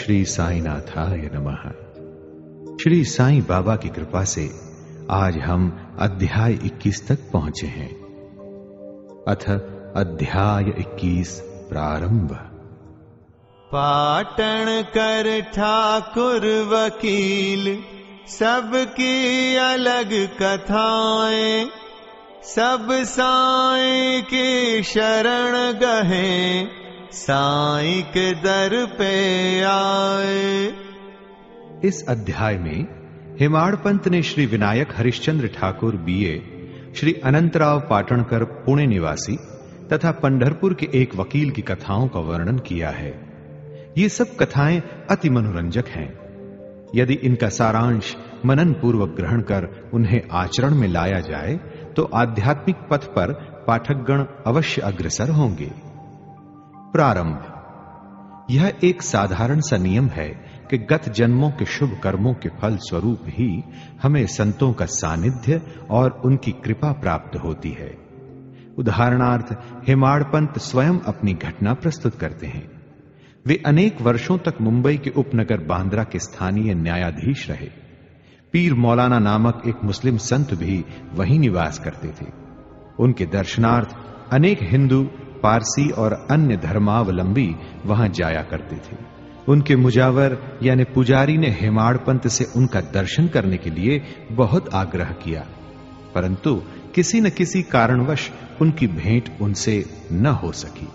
श्री साईनाथाय नमः। श्री साईं बाबा की कृपा से आज हम अध्याय 21 तक पहुंचे हैं। अथ अध्याय 21 प्रारंभ। पाटन कर ठाकुर वकील, सबकी अलग कथाएं, सब साईं की शरण गहे, साईं के दर पे आए। इस अध्याय में हेमाड़पंत ने श्री विनायक हरिश्चंद्र ठाकुर बीए, श्री अनंतराव पाटणकर पुणे निवासी तथा पंढरपुर के एक वकील की कथाओं का वर्णन किया है। ये सब कथाएं अति मनोरंजक हैं। यदि इनका सारांश मनन पूर्वक ग्रहण कर उन्हें आचरण में लाया जाए तो आध्यात्मिक पथ पर पाठकगण अवश्य अग्रसर होंगे। प्रारंभ। यह एक साधारण सा नियम है कि गत जन्मों के शुभ कर्मों के फल स्वरूप ही हमें संतों का सानिध्य और उनकी कृपा प्राप्त होती है। उदाहरणार्थ हेमाड़पंत स्वयं अपनी घटना प्रस्तुत करते हैं। वे अनेक वर्षों तक मुंबई के उपनगर बांद्रा के स्थानीय न्यायाधीश रहे। पीर मौलाना नामक एक मुस्लिम संत भी वहीं निवास करते थे। उनके दर्शनार्थ अनेक हिंदू, पारसी और अन्य धर्मावलंबी वहां जाया करते थे। उनके मुजावर यानी पुजारी ने हेमाड़पंत से उनका दर्शन करने के लिए बहुत आग्रह किया, परंतु किसी न किसी कारणवश उनकी भेंट उनसे न हो सकी।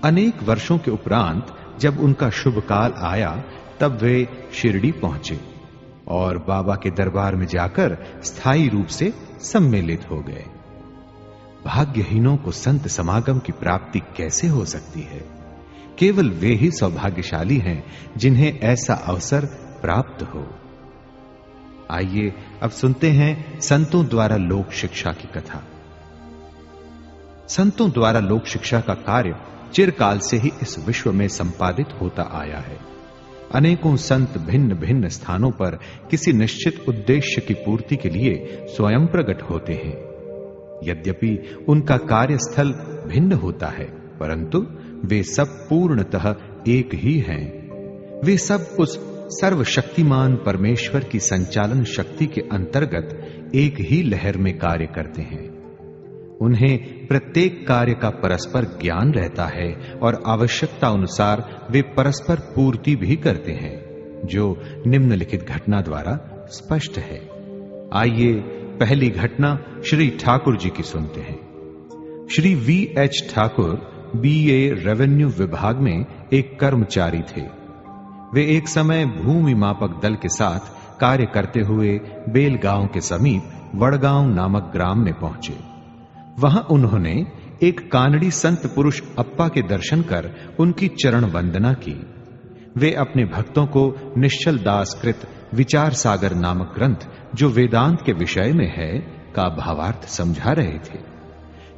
अनेक वर्षों के उपरांत जब उनका शुभ काल आया तब वे शिरडी पहुंचे और बाबा के दरबार में जाकर स्थायी रूप से सम्मिलित हो गए। भाग्यहीनों को संत समागम की प्राप्ति कैसे हो सकती है? केवल वे ही सौभाग्यशाली हैं जिन्हें ऐसा अवसर प्राप्त हो। आइए अब सुनते हैं संतों द्वारा लोक शिक्षा की कथा। संतों द्वारा लोक शिक्षा का कार्य चिरकाल से ही इस विश्व में संपादित होता आया है। अनेकों संत भिन्न भिन्न स्थानों पर किसी निश्चित उद्देश्य की पूर्ति के लिए स्वयं प्रकट होते हैं। यद्यपि उनका कार्यस्थल भिन्न होता है, परंतु वे सब पूर्णतः एक ही हैं। वे सब उस सर्वशक्तिमान परमेश्वर की संचालन शक्ति के अंतर्गत एक ही लहर में कार्य करते हैं। उन्हें प्रत्येक कार्य का परस्पर ज्ञान रहता है और आवश्यकता अनुसार वे परस्पर पूर्ति भी करते हैं, जो निम्नलिखित घटना द्वारा स्पष्ट है। आइए पहली घटना श्री ठाकुर जी की सुनते हैं। Shri V.H. Thakur BA revenue विभाग में एक कर्मचारी थे। वे एक समय भूमि मापक दल के साथ कार्य करते हुए बेलगांव के समीप वड़गांव नामक ग्राम में पहुंचे। वहां उन्होंने एक कानड़ी संत पुरुष अप्पा के दर्शन कर उनकी चरण वंदना की। वे अपने भक्तों को निश्चल दास कृत विचार सागर नामक ग्रंथ, जो वेदांत के विषय में है, का भावार्थ समझा रहे थे।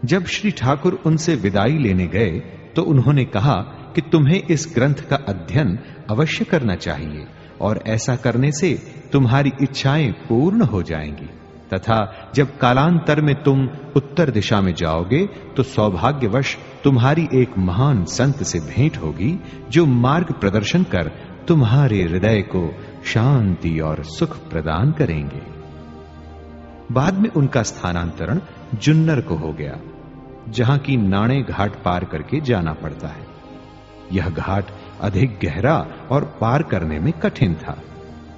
जब श्री ठाकुर उनसे विदाई लेने गए तो उन्होंने कहा कि तुम्हें इस ग्रंथ का अध्ययन अवश्य करना चाहिए और ऐसा करने से तुम्हारी इच्छाएं पूर्ण हो जाएंगी, तथा जब कालांतर में तुम उत्तर दिशा में जाओगे तो सौभाग्यवश तुम्हारी एक महान संत से भेंट होगी, जो मार्ग प्रदर्शन कर तुम्हारे हृदय को शांति और सुख प्रदान करेंगे। बाद में उनका स्थानांतरण जुन्नर को हो गया, जहां की नाणे घाट पार करके जाना पड़ता है। यह घाट अधिक गहरा और पार करने में कठिन था,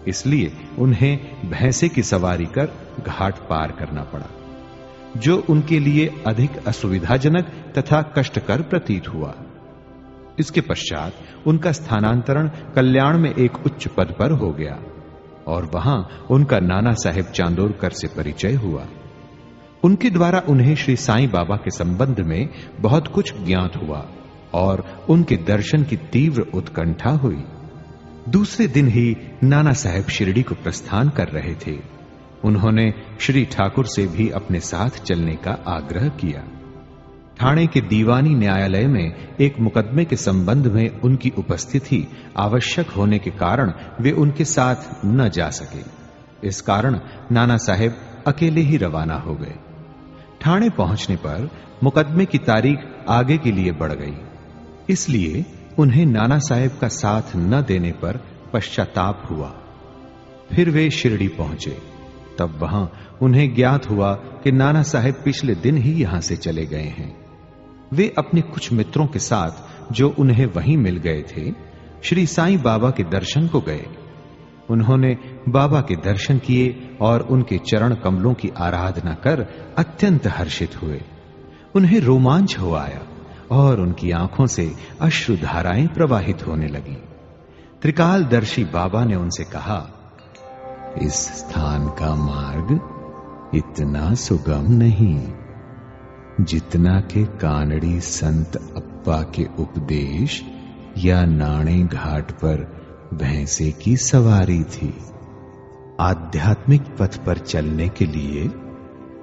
इसलिए उन्हें भैंसे की सवारी कर घाट पार करना पड़ा, जो उनके लिए अधिक असुविधाजनक तथा कष्टकर प्रतीत हुआ। इसके पश्चात उनका स्थानांतरण कल्याण में एक उच्च पद पर हो गया और वहां उनका नाना साहेब चांदोरकर से परिचय हुआ। उनके द्वारा उन्हें श्री साईं बाबा के संबंध में बहुत कुछ ज्ञात हुआ और उनके दर्शन की तीव्र उत्कंठा हुई। दूसरे दिन ही नाना साहेब शिरडी को प्रस्थान कर रहे थे। उन्होंने श्री ठाकुर से भी अपने साथ चलने का आग्रह किया। ठाणे के दीवानी न्यायालय में एक मुकदमे के संबंध में उनकी उपस्थिति आवश्यक होने के कारण वे उनके साथ न जा सके। इस कारण नाना साहेब अकेले ही रवाना हो गए। ठाणे पहुंचने पर मुकदमे की तारीख आगे के लिए बढ़ गई, इसलिए उन्हें नाना साहेब का साथ न देने पर पश्चाताप हुआ। फिर वे शिरडी पहुंचे। तब वहां उन्हें ज्ञात हुआ कि नाना साहेब पिछले दिन ही यहां से चले गए हैं। वे अपने कुछ मित्रों के साथ जो उन्हें वहीं मिल गए थे, श्री साईं बाबा के दर्शन को गए। उन्होंने बाबा के दर्शन किए और उनके चरण कमलों की आराधना कर अत्यंत हर्षित हुए। उन्हें रोमांच हो आया और उनकी आंखों से अश्रुधाराएं प्रवाहित होने लगी। त्रिकालदर्शी बाबा ने उनसे कहा, इस स्थान का मार्ग इतना सुगम नहीं जितना के कानड़ी संत अप्पा के उपदेश या नाणे घाट पर भैंसे की सवारी थी। आध्यात्मिक पथ पर चलने के लिए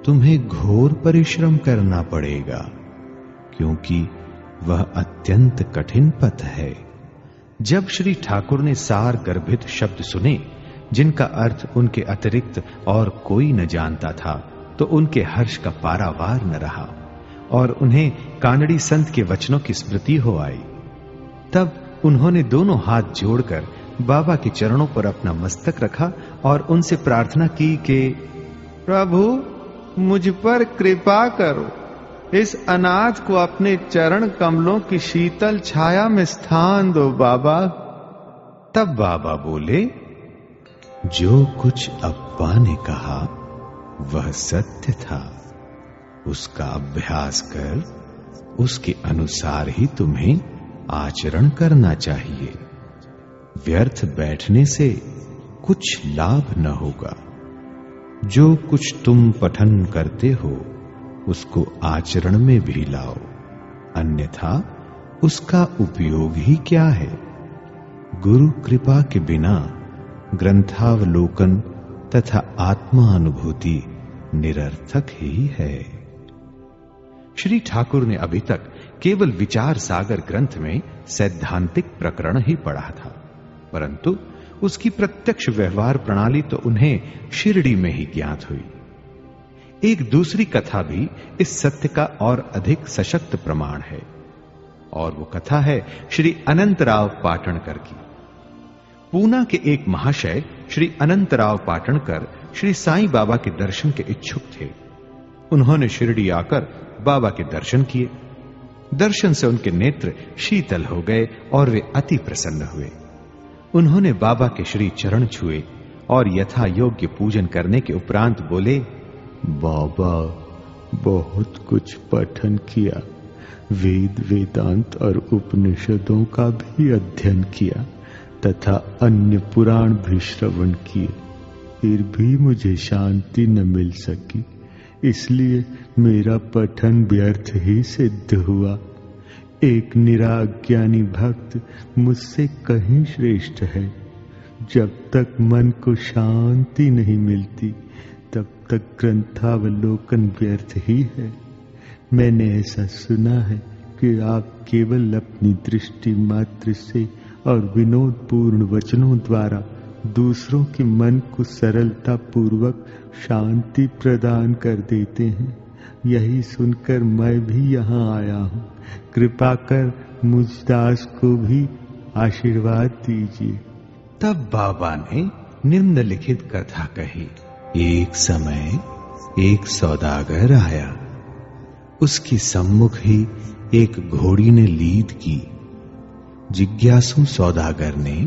तुम्हें घोर परिश्रम करना पड़ेगा, क्योंकि वह अत्यंत कठिन पथ है। जब श्री ठाकुर ने सार गर्भित शब्द सुने, जिनका अर्थ उनके अतिरिक्त और कोई न जानता था, तो उनके हर्ष का पारावार न रहा और उन्हें कानड़ी संत के वचनों की स्मृति हो आई। तब उन्होंने दोनों हाथ जोड़कर बाबा के चरणों पर अपना मस्तक रखा और उनसे प्रार्थना की कि प्रभु मुझ पर कृपा करो, इस अनाथ को अपने चरण कमलों की शीतल छाया में स्थान दो बाबा। तब बाबा बोले, जो कुछ अप्पा ने कहा वह सत्य था। उसका अभ्यास कर उसके अनुसार ही तुम्हें आचरण करना चाहिए। व्यर्थ बैठने से कुछ लाभ न होगा। जो कुछ तुम पठन करते हो उसको आचरण में भी लाओ, अन्यथा उसका उपयोग ही क्या है। गुरु कृपा के बिना ग्रंथावलोकन तथा आत्मा अनुभूति निरर्थक ही है। श्री ठाकुर ने अभी तक केवल विचार सागर ग्रंथ में सैद्धांतिक प्रकरण ही पढ़ा था, परंतु उसकी प्रत्यक्ष व्यवहार प्रणाली तो उन्हें शिरडी में ही ज्ञात हुई। एक दूसरी कथा भी इस सत्य का और अधिक सशक्त प्रमाण है, और वो कथा है श्री अनंतराव पाटणकर की। पूना के एक महाशय श्री अनंतराव पाटणकर श्री साईं बाबा के दर्शन के इच्छुक थे। उन्होंने शिरडी आकर बाबा के दर्शन किए। दर्शन से उनके नेत्र शीतल हो गए और वे अति प्रसन्न हुए। उन्होंने बाबा के श्री चरण छुए और यथा योग्य पूजन करने के उपरांत बोले, बाबा बहुत कुछ पठन किया, वेद वेदांत और उपनिषदों का भी अध्ययन किया तथा अन्य पुराण भी श्रवण किए, फिर भी मुझे शांति न मिल सकी। इसलिए मेरा पठन व्यर्थ ही सिद्ध हुआ। एक निराज्ञानी भक्त मुझसे कहीं श्रेष्ठ है। जब तक मन को शांति नहीं मिलती तब तक ग्रंथावलोकन व्यर्थ ही है। मैंने ऐसा सुना है कि आप केवल अपनी दृष्टि मात्र से और विनोदपूर्ण वचनों द्वारा दूसरों के मन को सरलता पूर्वक शांति प्रदान कर देते हैं। यही सुनकर मैं भी यहाँ आया हूँ। कृपा कर मुझ दास को भी आशीर्वाद दीजिए। तब बाबा ने निम्नलिखित कथा कही। एक समय एक सौदागर आया। उसकी सम्मुख ही एक घोड़ी ने लीद की। जिज्ञासु सौदागर ने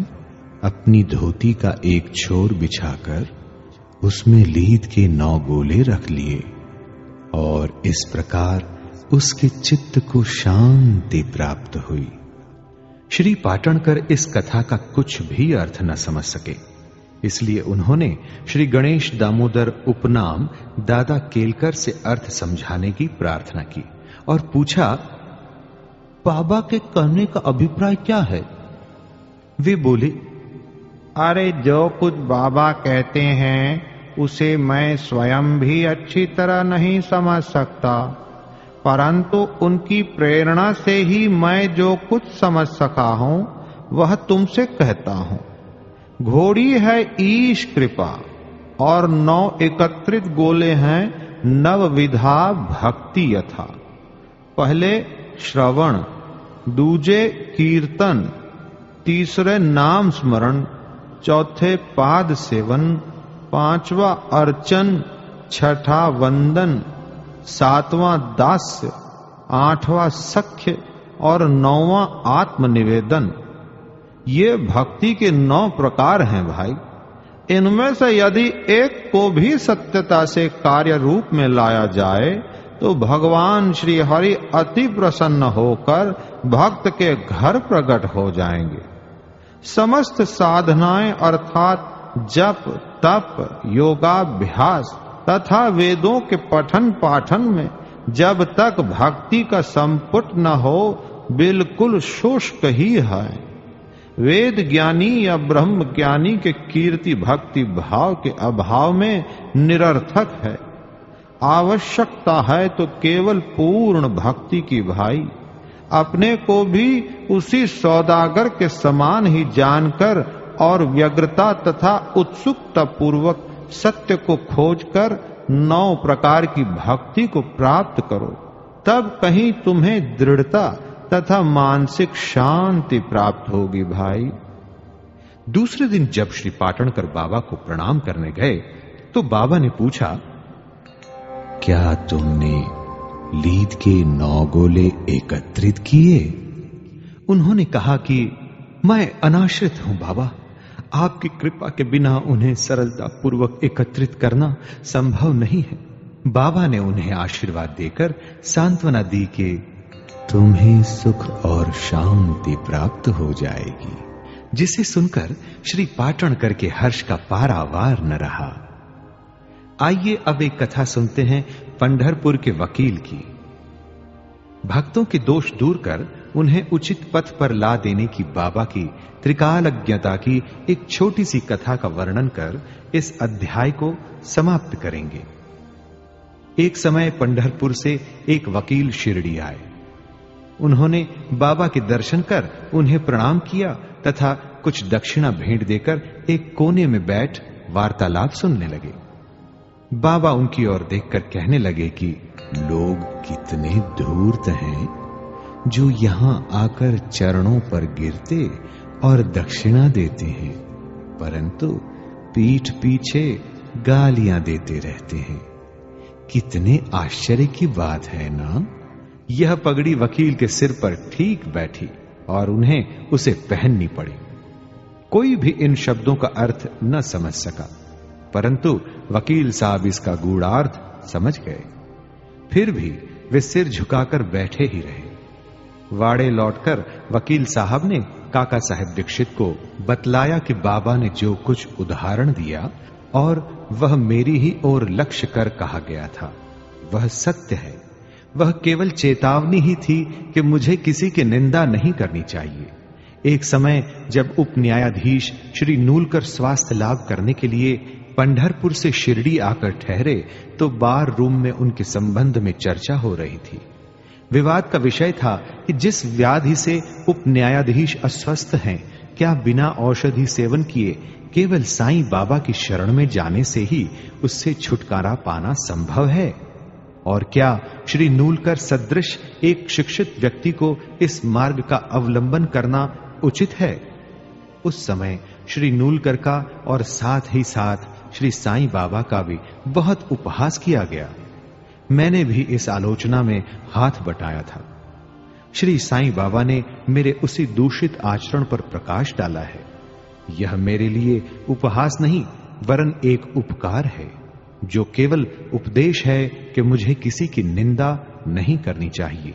अपनी धोती का एक छोर बिछाकर उसमें लीद के 9 गोले रख लिए और इस प्रकार उसके चित्त को शांति प्राप्त हुई। श्री पाटणकर इस कथा का कुछ भी अर्थ न समझ सके, इसलिए उन्होंने श्री गणेश दामोदर उपनाम दादा केलकर से अर्थ समझाने की प्रार्थना की और पूछा, बाबा के कहने का अभिप्राय क्या है? वे बोले, अरे जो कुछ बाबा कहते हैं उसे मैं स्वयं भी अच्छी तरह नहीं समझ सकता, परंतु उनकी प्रेरणा से ही मैं जो कुछ समझ सका हूं वह तुमसे कहता हूं। घोड़ी है ईश कृपा और 9 एकत्रित गोले हैं नवविधा भक्ति यथा। पहले श्रवण, दूजे कीर्तन, तीसरे नाम स्मरण, चौथे पाद सेवन, पांचवा अर्चन, छठा वंदन, सातवां दास्य, आठवां सख्य और नौवां आत्मनिवेदन। ये भक्ति के 9 प्रकार हैं भाई। इनमें से यदि एक को भी सत्यता से कार्य रूप में लाया जाए तो भगवान श्री हरि अति प्रसन्न होकर भक्त के घर प्रकट हो जाएंगे। समस्त साधनाएं अर्थात जप, तप, योगाभ्यास तथा वेदों के पठन पाठन में जब तक भक्ति का संपुट न हो बिल्कुल शुष्क ही है। वेद ज्ञानी या ब्रह्म ज्ञानी के कीर्ति भक्ति भाव के अभाव में निरर्थक है। आवश्यकता है तो केवल पूर्ण भक्ति की भाई। अपने को भी उसी सौदागर के समान ही जानकर और व्यग्रता तथा उत्सुकता पूर्वक सत्य को खोजकर 9 प्रकार की भक्ति को प्राप्त करो, तब कहीं तुम्हें दृढ़ता तथा मानसिक शांति प्राप्त होगी भाई। दूसरे दिन जब श्री पाटणकर बाबा को प्रणाम करने गए तो बाबा ने पूछा, क्या तुमने लीद के 9 गोले एकत्रित किए? उन्होंने कहा कि मैं अनाश्रित हूं बाबा, आपकी कृपा के बिना उन्हें सरलता पूर्वक एकत्रित करना संभव नहीं है। बाबा ने उन्हें आशीर्वाद देकर सांत्वना दी कि तुम्हें सुख और शांति प्राप्त हो जाएगी। जिसे सुनकर श्री पाटणकर के हर्ष का पारावार न रहा। आइए अब एक कथा सुनते हैं पंढरपुर के वकील की। भक्तों के दोष दूर कर उन्हें उचित पथ पर ला देने की बाबा की त्रिकालज्ञता की एक छोटी सी कथा का वर्णन कर इस अध्याय को समाप्त करेंगे। एक समय पंढरपुर से एक वकील शिरडी आए। उन्होंने बाबा के दर्शन कर उन्हें प्रणाम किया तथा कुछ दक्षिणा भेंट देकर एक कोने में बैठ वार्तालाप सुनने लगे। बाबा उनकी ओर देखकर कहने लगे कि लोग कितने धूर्त हैं जो यहां आकर चरणों पर गिरते और दक्षिणा देते हैं, परंतु पीठ पीछे गालियां देते रहते हैं। कितने आश्चर्य की बात है ना। यह पगड़ी वकील के सिर पर ठीक बैठी और उन्हें उसे पहननी पड़ी। कोई भी इन शब्दों का अर्थ न समझ सका, परंतु वकील साहब इसका गूढ़ार्थ समझ गए। फिर भी वे सिर झुकाकर बैठे ही रहे। वाड़े लौटकर वकील साहब ने काका साहेब दीक्षित को बतलाया कि बाबा ने जो कुछ उदाहरण दिया और वह मेरी ही ओर लक्ष्य कर कहा गया था, वह सत्य है। वह केवल चेतावनी ही थी कि मुझे किसी की निंदा नहीं करनी चाहिए। एक समय जब उप न्यायाधीश श्री नूलकर स्वास्थ्य लाभ करने के लिए पंढरपुर से शिरडी आकर ठहरे तो बार रूम में उनके संबंध में चर्चा हो रही थी। विवाद का विषय था कि जिस व्याधि से उप न्यायाधीश अस्वस्थ हैं, क्या बिना औषधि सेवन किए केवल साईं बाबा की शरण में जाने से ही उससे छुटकारा पाना संभव है? और क्या श्री नूलकर सदृश एक शिक्षित व्यक्ति को इस मार्ग का अवलंबन करना उचित है? उस समय श्री नूलकर का और साथ ही साथ श्री साईं बाबा का भी बहुत उपहास किया गया। मैंने भी इस आलोचना में हाथ बटाया था। श्री साईं बाबा ने मेरे उसी दूषित आचरण पर प्रकाश डाला है। यह मेरे लिए उपहास नहीं वरन एक उपकार है, जो केवल उपदेश है कि मुझे किसी की निंदा नहीं करनी चाहिए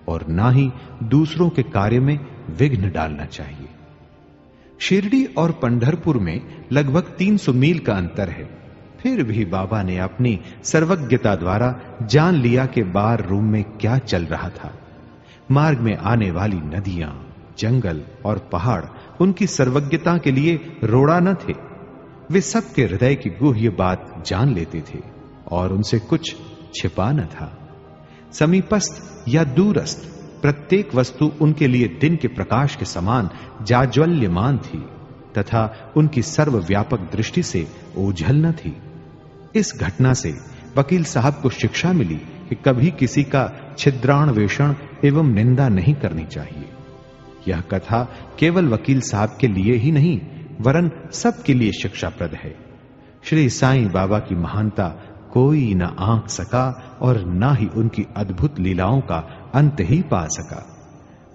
और ना ही दूसरों के कार्य में विघ्न डालना चाहिए। शिरडी और पंढरपुर में लगभग 300 मील का अंतर है। फिर भी बाबा ने अपनी सर्वज्ञता द्वारा जान लिया कि बार रूम में क्या चल रहा था। मार्ग में आने वाली नदियां, जंगल और पहाड़ उनकी सर्वज्ञता के लिए रोड़ा न थे। वे सबके हृदय की गुह्य बात जान लेते थे और उनसे कुछ छिपा न था। समीपस्थ या दूरस्थ प्रत्येक वस्तु उनके लिए दिन के प्रकाश के समान जाज्वल्यमान थी तथा उनकी सर्वव्यापक दृष्टि से ओझल न थी। इस घटना से वकील साहब को शिक्षा मिली कि कभी किसी का छिद्रान्वेषण एवं निंदा नहीं करनी चाहिए। यह कथा केवल वकील साहब के लिए ही नहीं वरन सबके लिए शिक्षाप्रद है। श्री साईं बाबा की महानता कोई न आंक सका और न ही उनकी अद्भुत लीलाओं का अंत ही पा सका।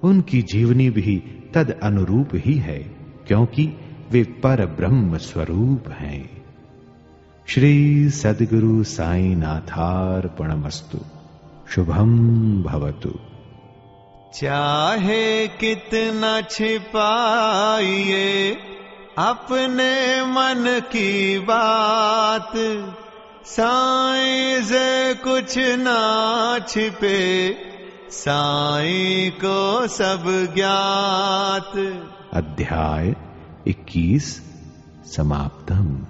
उनकी जीवनी भी तद अनुरूप ही है, क्योंकि वे पर ब्रह्म स्वरूप हैं। श्री सद्गुरु साईं नाथार्पणमस्तु। शुभम भवतु। चाहे कितना छिपाइए अपने मन की बात, साईं से कुछ ना छिपे, साईं को सब ज्ञात। अध्याय 21 समाप्तम।